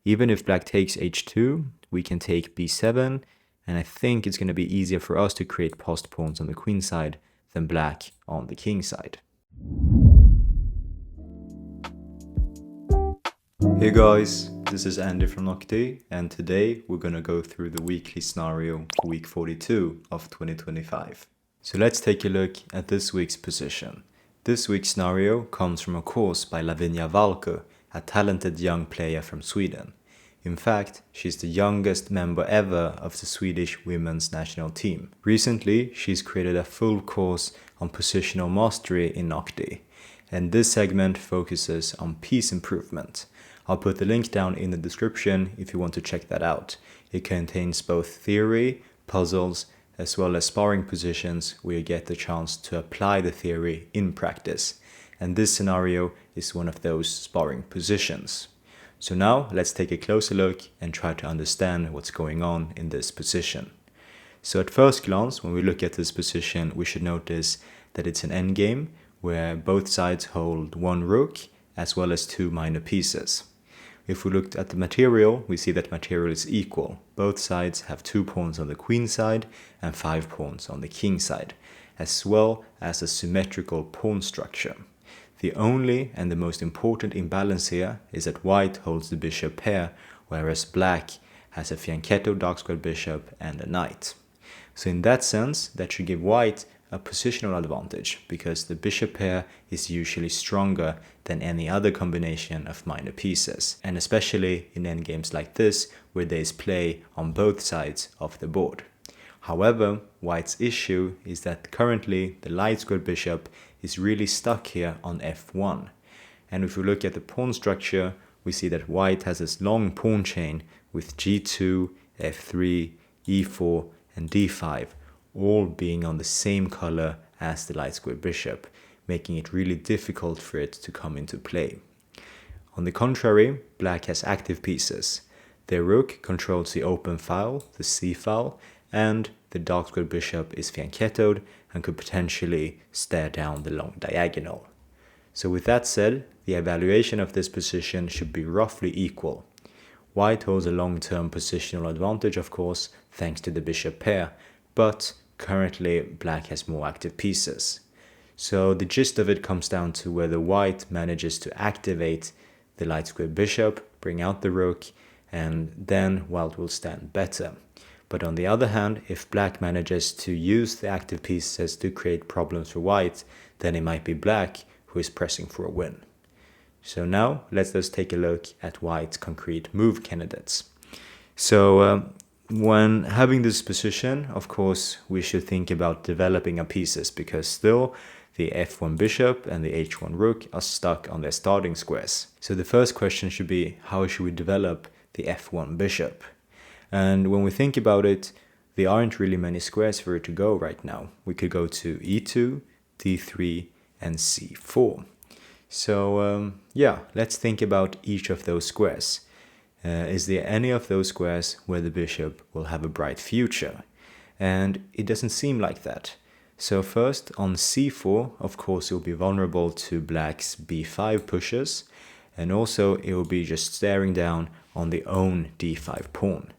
Even if black takes h2, we can take b7, and I think it's going to be easier for us to create passed pawns on the queen side than black on the king side. Hey guys, this is Andy from Noctie, and today we're going to go through the weekly scenario for week 42 of 2025. So let's take a look at this week's position. This week's scenario comes from a course by Lavinia Valcu, a talented young player from Sweden. In fact, she's the youngest member ever of the Swedish women's national team. Recently, she's created a full course on Positional Mastery in Noctie, and this segment focuses on piece improvement. I'll put the link down in the description if you want to check that out. It contains both theory, puzzles, as well as sparring positions where you get the chance to apply the theory in practice. And this scenario is one of those sparring positions. So now let's take a closer look and try to understand what's going on in this position. So at first glance, when we look at this position, we should notice that it's an endgame where both sides hold one rook as well as two minor pieces. If we looked at the material, we see that material is equal. Both sides have 2 pawns on the queen side and 5 pawns on the king side, as well as a symmetrical pawn structure. The only and the most important imbalance here is that white holds the bishop pair, whereas black has a fianchetto dark squared bishop and a knight. So in that sense, that should give white a positional advantage, because the bishop pair is usually stronger than any other combination of minor pieces, and especially in endgames like this, where there is play on both sides of the board. However, white's issue is that currently the light squared bishop is really stuck here on f1. And if we look at the pawn structure, we see that white has this long pawn chain with g2, f3, e4, and d5, all being on the same color as the light squared bishop, making it really difficult for it to come into play. On the contrary, black has active pieces. Their rook controls the open file, the c file, and the dark squared bishop is fianchettoed and could potentially stare down the long diagonal. So with that said, the evaluation of this position should be roughly equal. White holds a long-term positional advantage, of course, thanks to the bishop pair, but currently black has more active pieces. So the gist of it comes down to whether white manages to activate the light squared bishop, bring out the rook, and then white will stand better. But on the other hand, if black manages to use the active pieces to create problems for white, then it might be black who is pressing for a win. So now let's just take a look at white's concrete move candidates. So when having this position, of course, we should think about developing our pieces, because still the f1 bishop and the h1 rook are stuck on their starting squares. So the first question should be, how should we develop the f1 bishop? And when we think about it, there aren't really many squares for it to go right now. We could go to e2, d3, and c4. So let's think about each of those squares. Is there any of those squares where the bishop will have a bright future? And it doesn't seem like that. So first, on c4, of course, it will be vulnerable to black's b5 pushes, and also it will be just staring down on the own d5 pawn.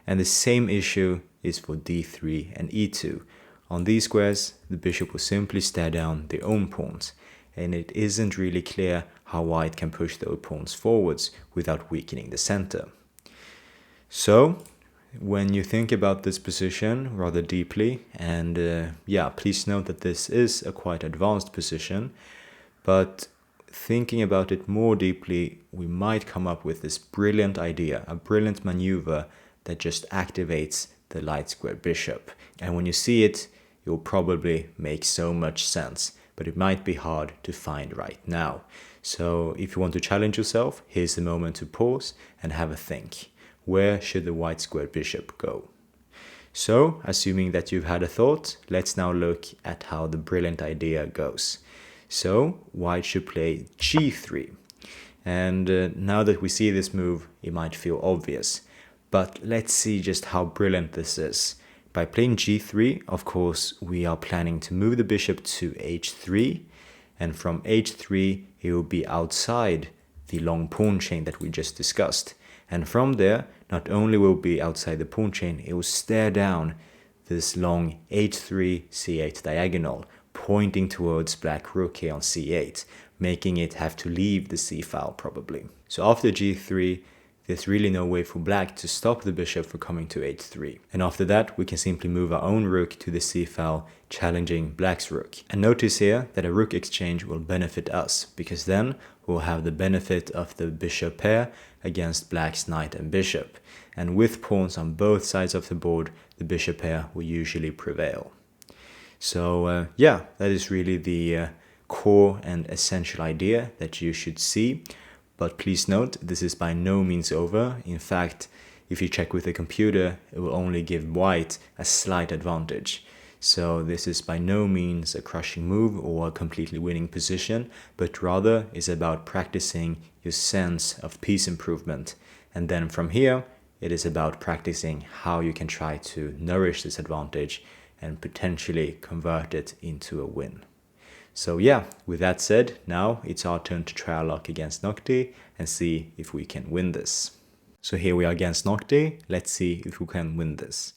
And the same issue is for d3 and e2. On these squares, the bishop will simply stare down their own pawns, and it isn't really clear how white can push those pawns forwards without weakening the center. So, when you think about this position rather deeply, and please note that this is a quite advanced position, but thinking about it more deeply, we might come up with this brilliant idea, a brilliant maneuver that just activates the light squared bishop. And when you see it, it will probably make so much sense, but it might be hard to find right now. So if you want to challenge yourself, here's the moment to pause and have a think. Where should the white squared bishop go? So, assuming that you've had a thought, let's now look at how the brilliant idea goes. So, white should play g3. And now that we see this move, it might feel obvious. But let's see just how brilliant this is. By playing g3, of course, we are planning to move the bishop to h3. And from h3, it will be outside the long pawn chain that we just discussed. And from there, not only will it be outside the pawn chain, it will stare down this long h3, c8 diagonal, pointing towards black rook here on c8, making it have to leave the c file probably. So after g3, there's really no way for black to stop the bishop from coming to h3. And after that, we can simply move our own rook to the c file, challenging black's rook. And notice here that a rook exchange will benefit us, because then we'll have the benefit of the bishop pair against black's knight and bishop. And with pawns on both sides of the board, the bishop pair will usually prevail. So yeah, that is really the core and essential idea that you should see. But please note, this is by no means over. In fact, if you check with the computer, it will only give white a slight advantage. So this is by no means a crushing move or a completely winning position, but rather is about practicing your sense of piece improvement. And then from here, it is about practicing how you can try to nourish this advantage and potentially convert it into a win. So yeah, with that said, now it's our turn to try our luck against Noctie and see if we can win this. So here we are against Noctie. Let's see if we can win this.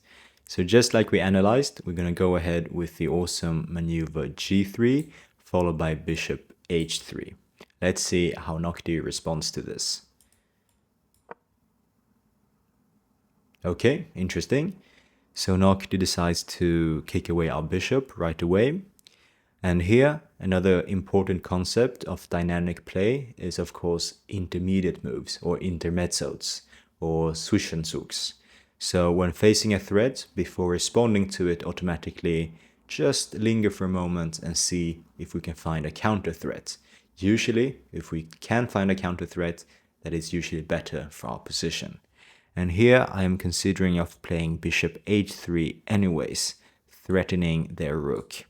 So just like we analyzed, we're going to go ahead with the awesome maneuver g3, followed by bishop h3. Let's see how Noctie responds to this. Okay, interesting. So Noctie decides to kick away our bishop right away. And here, another important concept of dynamic play is, of course, intermediate moves or intermezzos or Zwischenzugs. So when facing a threat, before responding to it automatically, just linger for a moment and see if we can find a counter threat. Usually, if we can find a counter threat, that is usually better for our position. And here I am considering of playing bishop h3 anyways, threatening their rook.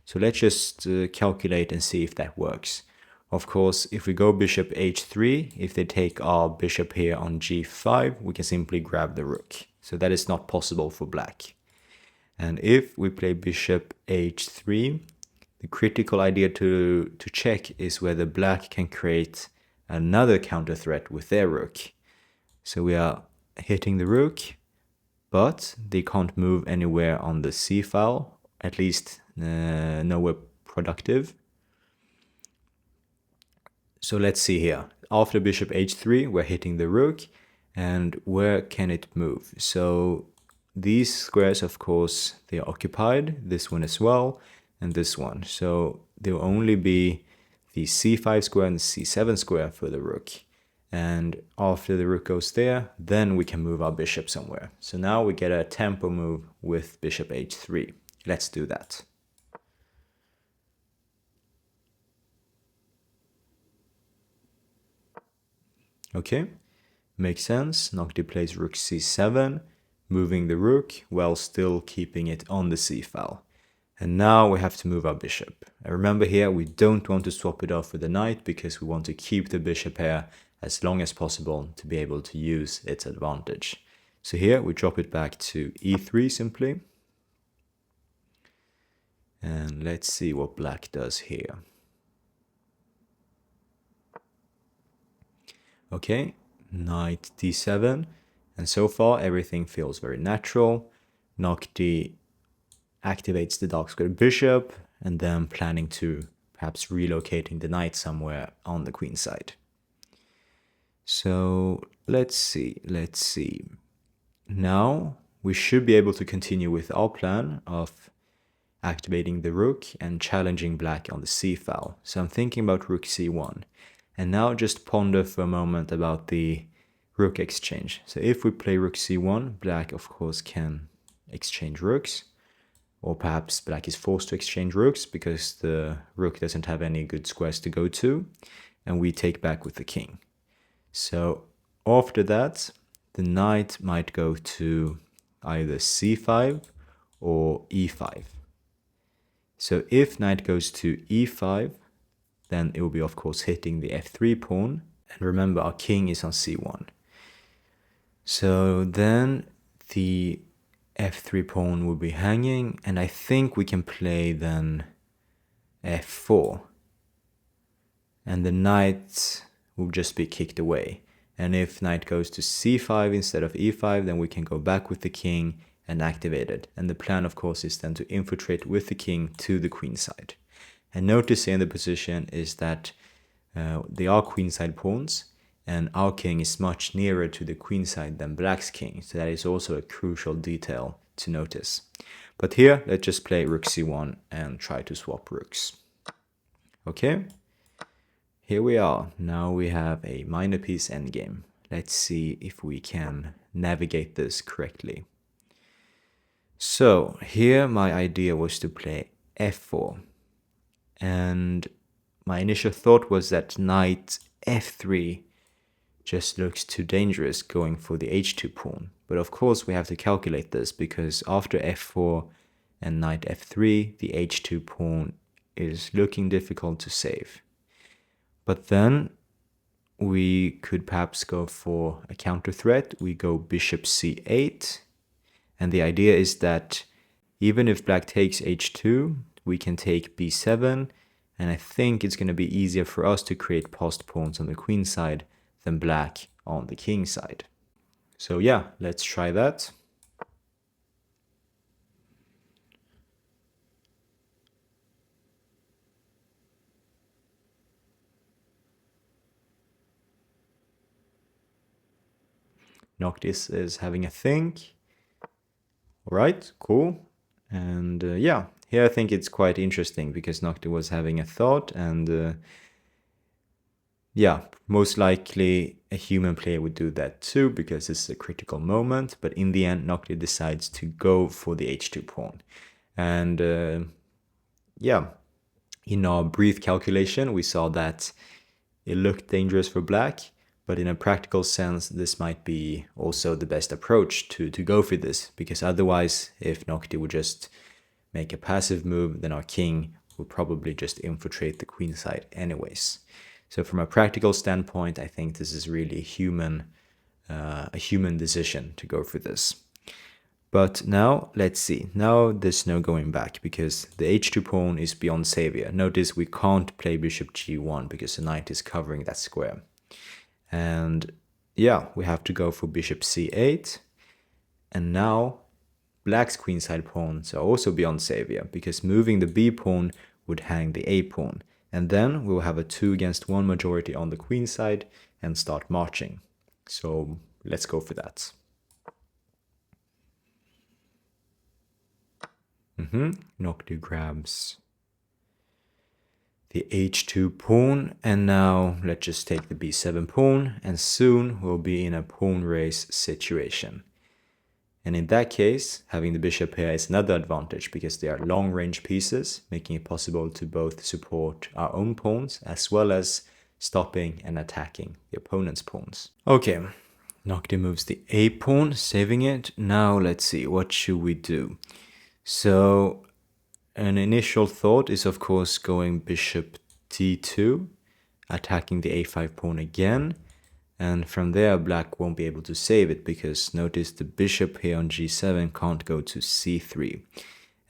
So let's just calculate and see if that works. Of course, if we go bishop h3, if they take our bishop here on g5, we can simply grab the rook. So that is not possible for black. And if we play bishop h3, the critical idea to check is whether black can create another counter threat with their rook. So we are hitting the rook, but they can't move anywhere on the c file, at least nowhere productive. So let's see here. After bishop h3, we're hitting the rook, and where can it move? So these squares, of course, they are occupied, this one as well, and this one. So there will only be the c5 square and the c7 square for the rook. And after the rook goes there, then we can move our bishop somewhere. So now we get a tempo move with bishop h3. Let's do that. Okay, makes sense. Noctie plays rook c7, moving the rook while still keeping it on the c file. And now we have to move our bishop. And remember here, we don't want to swap it off with the knight because we want to keep the bishop here as long as possible to be able to use its advantage. So here we drop it back to e3 simply. And let's see what black does here. Okay, knight d7, and so far everything feels very natural. Noctie activates the dark square bishop, and then planning to perhaps relocating the knight somewhere on the queen side. So let's see. Now we should be able to continue with our plan of activating the rook and challenging black on the c file. So I'm thinking about rook c1. And now just ponder for a moment about the rook exchange. So if we play rook c1, black of course can exchange rooks. Or perhaps black is forced to exchange rooks because the rook doesn't have any good squares to go to. And we take back with the king. So after that, the knight might go to either c5 or e5. So if knight goes to e5, then it will be of course hitting the f3 pawn. And remember, our king is on c1. So then the f3 pawn will be hanging, and I think we can play then f4. And the knight will just be kicked away. And if knight goes to c5 instead of e5, then we can go back with the king and activate it. And the plan, of course, is then to infiltrate with the king to the queen side. And notice in the position is that they are queenside pawns, and our king is much nearer to the queen side than black's king. So that is also a crucial detail to notice. But here, let's just play rook c1 and try to swap rooks. Okay, here we are. Now we have a minor piece endgame. Let's see if we can navigate this correctly. So here my idea was to play f4. And my initial thought was that knight f3 just looks too dangerous going for the h2 pawn. But of course we have to calculate this, because after f4 and knight f3, the h2 pawn is looking difficult to save. But then we could perhaps go for a counter threat. We go bishop c8. And the idea is that even if black takes h2, we can take b7. And I think it's going to be easier for us to create passed pawns on the queen side than black on the king side. So yeah, let's try that. Noctie is having a think. All right, cool. And yeah, here I think it's quite interesting because Noctie was having a thought, and yeah, most likely a human player would do that too because it's a critical moment. But in the end, Noctie decides to go for the h2 pawn. And yeah, in our brief calculation, we saw that it looked dangerous for black. But in a practical sense, this might be also the best approach to go for this, because otherwise, if Noctie would just make a passive move, then our king would probably just infiltrate the queen side anyways. So from a practical standpoint, I think this is really a human decision to go for this. But now, let's see. Now there's no going back because the h2 pawn is beyond savior. Notice we can't play bishop g1 because the knight is covering that square. And yeah, we have to go for bishop c8. And now black's queenside pawns are also beyond savior because moving the b pawn would hang the a pawn. And then we'll have a 2-against-1 majority on the queen side and start marching. So let's go for that. Noctie grabs the h2 pawn, and now let's just take the b7 pawn, and soon we'll be in a pawn race situation. And in that case, having the bishop here is another advantage because they are long-range pieces, making it possible to both support our own pawns as well as stopping and attacking the opponent's pawns. Okay, Noctie moves the a pawn, saving it. Now let's see, what should we do? So an initial thought is, of course, going bishop d2, attacking the a5 pawn again. And from there, black won't be able to save it because notice the bishop here on g7 can't go to c3.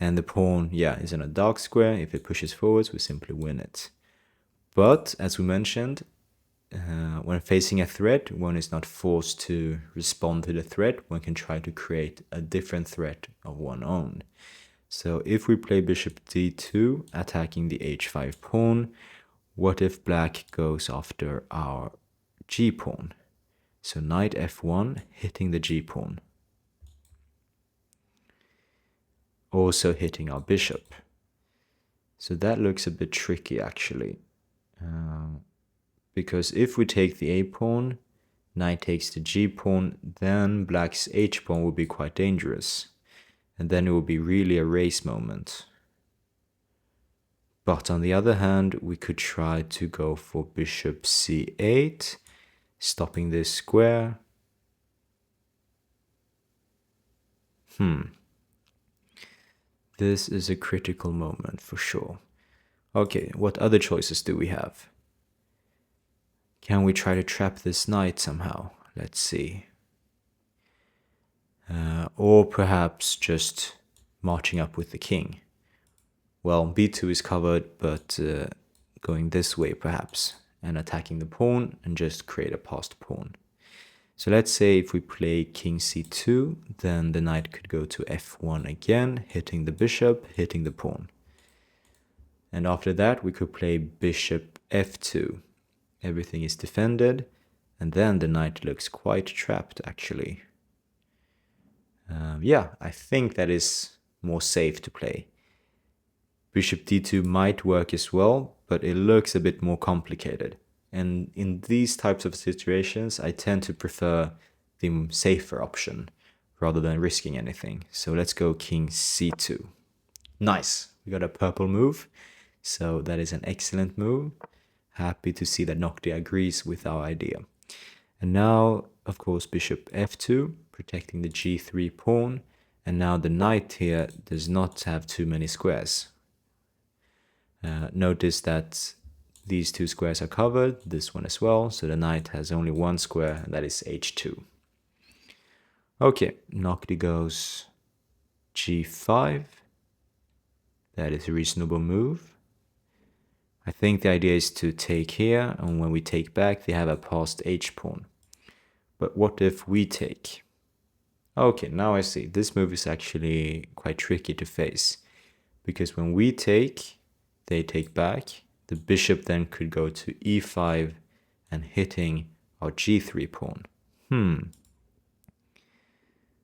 And the pawn, yeah, is in a dark square. If it pushes forwards, we simply win it. But, as we mentioned, when facing a threat, one is not forced to respond to the threat. One can try to create a different threat of one's own. So if we play bishop d2, attacking the h5 pawn, what if black goes after our g pawn? So knight f1, hitting the g pawn. Also hitting our bishop. So that looks a bit tricky actually. Because if we take the a pawn, knight takes the g pawn, then black's h pawn will be quite dangerous. And then it will be really a race moment. But on the other hand, we could try to go for bishop c8, stopping this square. This is a critical moment for sure. Okay, what other choices do we have? Can we try to trap this knight somehow? Let's see. Or perhaps just marching up with the king. Well, b2 is covered, but going this way perhaps, and attacking the pawn and just create a passed pawn. So let's say if we play king c2, then the knight could go to f1 again, hitting the bishop, hitting the pawn. And after that, we could play bishop f2. Everything is defended, and then the knight looks quite trapped, actually. Yeah, I think that is more safe to play. Bishop d2 might work as well, but it looks a bit more complicated. And in these types of situations, I tend to prefer the safer option rather than risking anything. So let's go king c2. Nice, we got a purple move. So that is an excellent move. Happy to see that Noctie agrees with our idea. And now, of course, bishop f2, protecting the g3 pawn. And now the knight here does not have too many squares. Notice that these two squares are covered, this one as well, so the knight has only one square, and that is h2. Okay, Noctie goes g5. That is a reasonable move. I think the idea is to take here, and when we take back, they have a passed h-pawn. But what if we take? Okay, now I see. This move is actually quite tricky to face, because when we take, they take back. The bishop then could go to e5 and hitting our g3 pawn.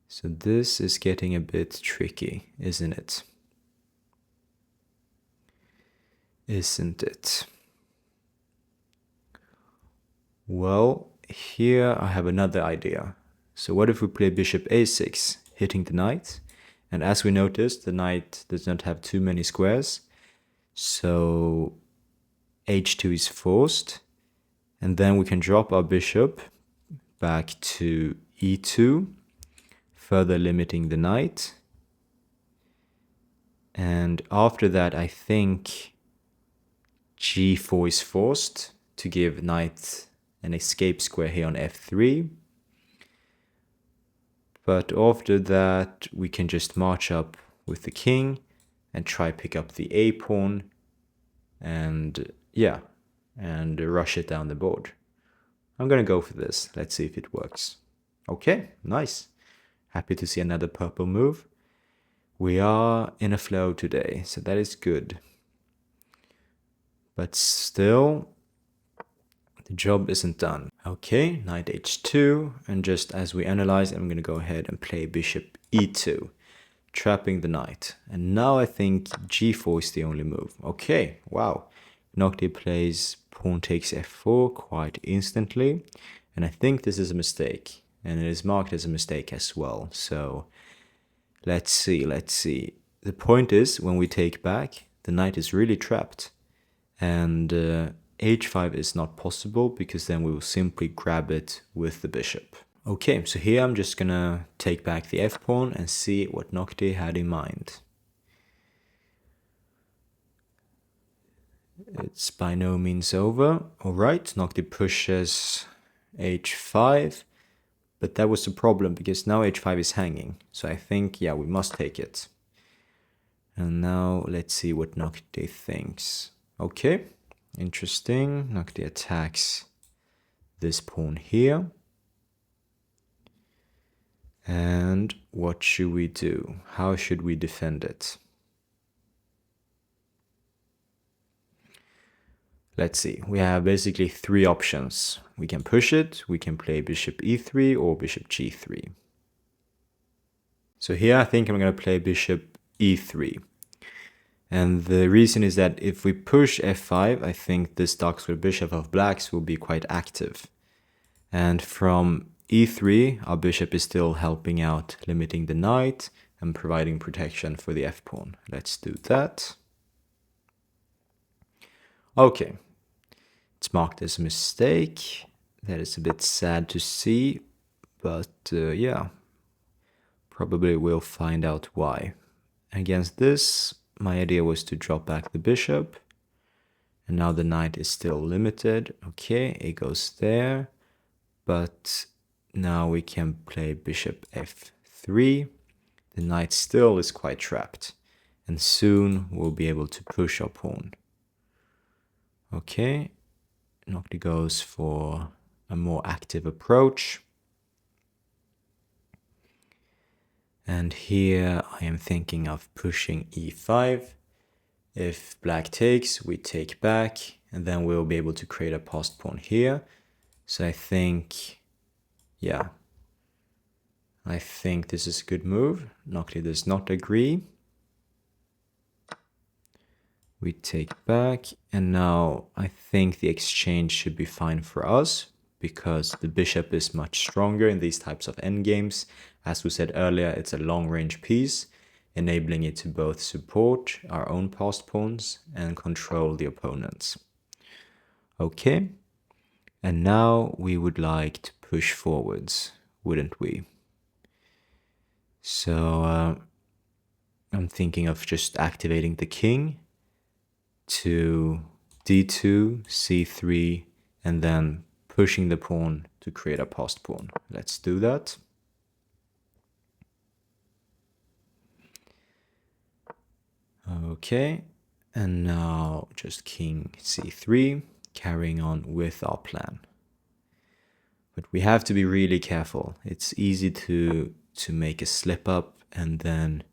So this is getting a bit tricky, isn't it? Isn't it? Well, here I have another idea. So what if we play bishop a6, hitting the knight? And as we noticed, the knight does not have too many squares. So h2 is forced. And then we can drop our bishop back to e2, further limiting the knight. And after that, I think g4 is forced to give knight an escape square here on f3. But after that, we can just march up with the king and try pick up the a pawn and yeah, and rush it down the board. I'm gonna go for this. Let's see if it works. Okay, nice. Happy to see another purple move. We are in a flow today, so that is good. But still, the job isn't done. Okay, knight h2, and just as we analyze, I'm going to go ahead and play bishop e2, trapping the knight. And now I think g4 is the only move. Okay, wow. Noctie plays pawn takes f4 quite instantly, and I think this is a mistake, and it is marked as a mistake as well. So let's see. The point is, when we take back, the knight is really trapped. And h5 is not possible because then we will simply grab it with the bishop. Okay, so here I'm just gonna take back the f-pawn and see what Noctie had in mind. It's by no means over. Alright, Noctie pushes h5, but that was the problem because now h5 is hanging. So I think, yeah, we must take it. And now let's see what Noctie thinks. Okay, interesting. Noctie attacks this pawn here. And what should we do? How should we defend it? Let's see. We have basically three options. We can push it, we can play bishop e3 or bishop g3. So here I think I'm going to play bishop e3. And the reason is that if we push f5, I think this dark square bishop of blacks will be quite active. And from e3, our bishop is still helping out, limiting the knight and providing protection for the f-pawn. Let's do that. Okay, it's marked as a mistake. That is a bit sad to see, but yeah, probably we'll find out why. Against this, my idea was to drop back the bishop, and now the knight is still limited. Okay, it goes there, but now we can play bishop f3. The knight still is quite trapped, and soon we'll be able to push our pawn. Okay, Noctie goes for a more active approach. And here I am thinking of pushing e5. If black takes, we take back, and then we'll be able to create a passed pawn here. So I think, yeah, I think this is a good move. Noctie does not agree. We take back, and now I think the exchange should be fine for us because the bishop is much stronger in these types of endgames. As we said earlier, it's a long-range piece, enabling it to both support our own passed pawns and control the opponent's. Okay, and now we would like to push forwards, wouldn't we? So I'm thinking of just activating the king to d2, c3, and then pushing the pawn to create a passed pawn. Let's do that. Okay, and now just king c3, carrying on with our plan. But we have to be really careful. It's easy to make a slip up, and then,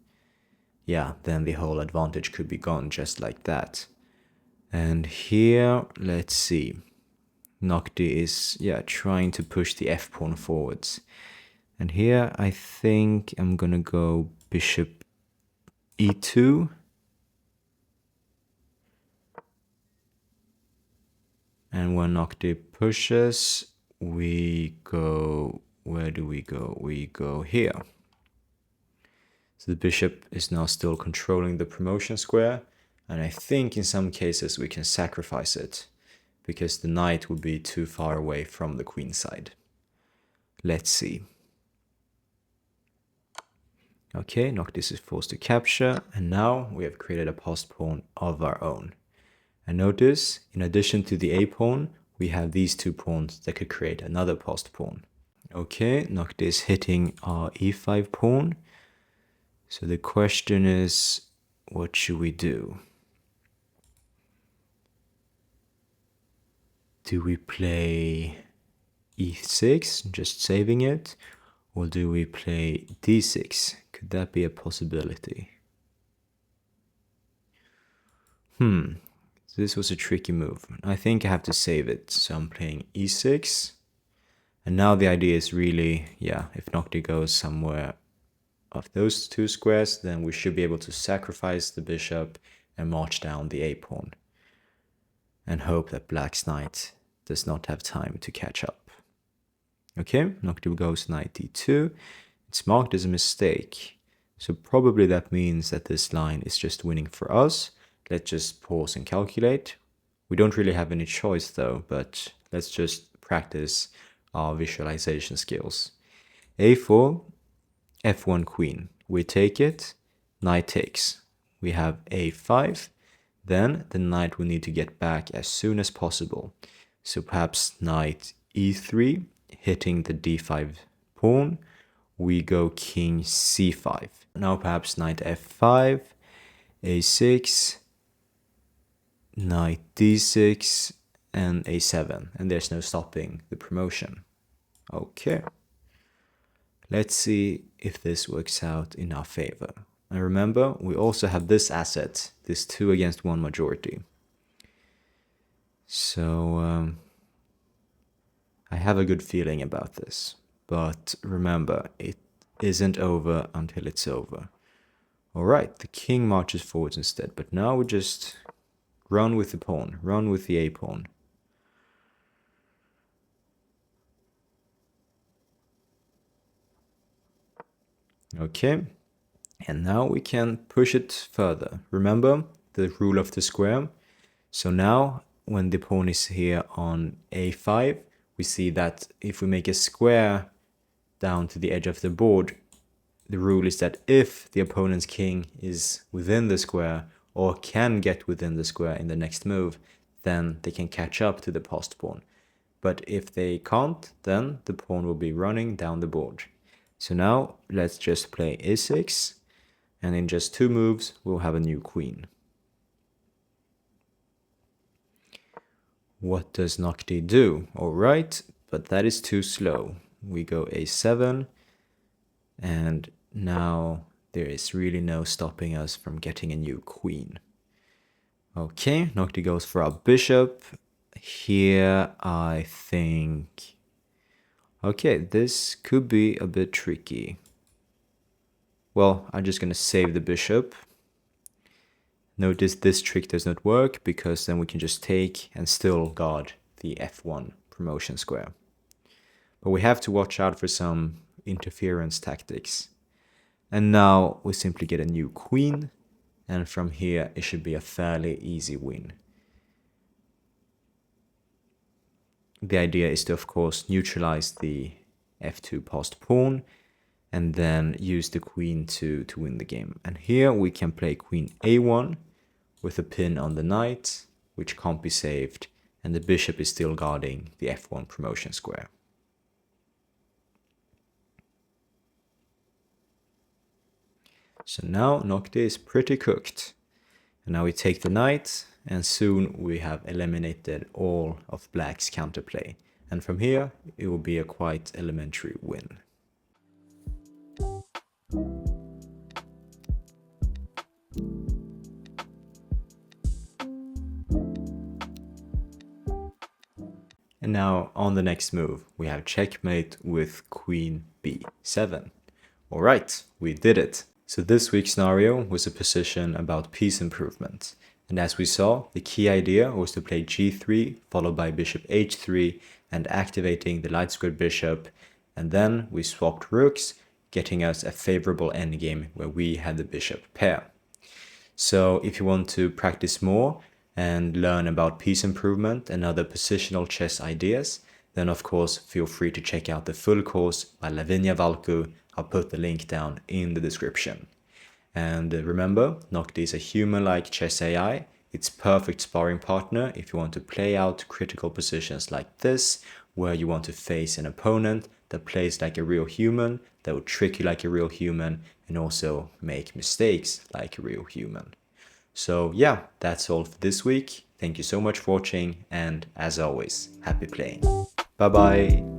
yeah, then the whole advantage could be gone just like that. And here, let's see. Noctie is, yeah, trying to push the f-pawn forwards. And here, I think I'm gonna go bishop e2. And when Noctie pushes, we go, where do we go? We go here. So the bishop is now still controlling the promotion square, and I think in some cases we can sacrifice it, because the knight would be too far away from the queen side. Let's see. Okay, Noctie is forced to capture, and now we have created a passed pawn of our own. And notice, in addition to the a-pawn, we have these two pawns that could create another passed pawn. Okay, Noctie is hitting our e5 pawn. So the question is, what should we do? Do we play e6, just saving it? Or do we play d6? Could that be a possibility? This was a tricky move. I think I have to save it. So I'm playing e6. And now the idea is really, yeah, if Noctie goes somewhere of those two squares, then we should be able to sacrifice the bishop and march down the a-pawn. And hope that black's knight does not have time to catch up. Okay, Noctie goes knight d2. It's marked as a mistake. So probably that means that this line is just winning for us. Let's just pause and calculate. We don't really have any choice though, but let's just practice our visualization skills. a4, f1 queen. We take it, knight takes. We have a5. Then the knight will need to get back as soon as possible. So perhaps knight e3, hitting the d5 pawn. We go king c5. Now perhaps knight f5, a6, knight d6, and a7. And there's no stopping the promotion. Okay. Let's see if this works out in our favor. And remember, we also have this asset, this 2 against 1 majority. So I have a good feeling about this. But remember, it isn't over until it's over. Alright, the king marches forwards instead. But now we just run with the pawn, run with the a-pawn. Okay. And now we can push it further. Remember the rule of the square? So now when the pawn is here on a5, we see that if we make a square down to the edge of the board, the rule is that if the opponent's king is within the square or can get within the square in the next move, then they can catch up to the passed pawn. But if they can't, then the pawn will be running down the board. So now let's just play a6. And in just 2 moves, we'll have a new queen. What does Noctie do? Alright, but that is too slow. We go a7, and now there is really no stopping us from getting a new queen. Okay, Noctie goes for our bishop. Here, I think... Okay, this could be a bit tricky. Well, I'm just gonna save the bishop. Notice this trick does not work because then we can just take and still guard the f1 promotion square. But we have to watch out for some interference tactics. And now we simply get a new queen, and from here it should be a fairly easy win. The idea is to, of course, neutralize the f2 passed pawn and then use the queen to win the game. And here we can play queen a1 with a pin on the knight, which can't be saved, and the bishop is still guarding the f1 promotion square. So now Noctie is pretty cooked. And now we take the knight, and soon we have eliminated all of black's counterplay. And from here, it will be a quite elementary win. And now on the next move, we have checkmate with queen b7. Alright, we did it. So this week's scenario was a position about piece improvement. And as we saw, the key idea was to play g3 followed by bishop h3 and activating the light squared bishop. And then we swapped rooks, getting us a favorable endgame where we had the bishop pair. So if you want to practice more and learn about piece improvement and other positional chess ideas, then of course feel free to check out the full course by Lavinia Valcu. I'll put the link down in the description. And remember, Noctie is a human-like chess AI. It's perfect sparring partner if you want to play out critical positions like this, where you want to face an opponent that plays like a real human, that will trick you like a real human, and also make mistakes like a real human. So yeah, that's all for this week. Thank you so much for watching, and as always, happy playing. Bye bye.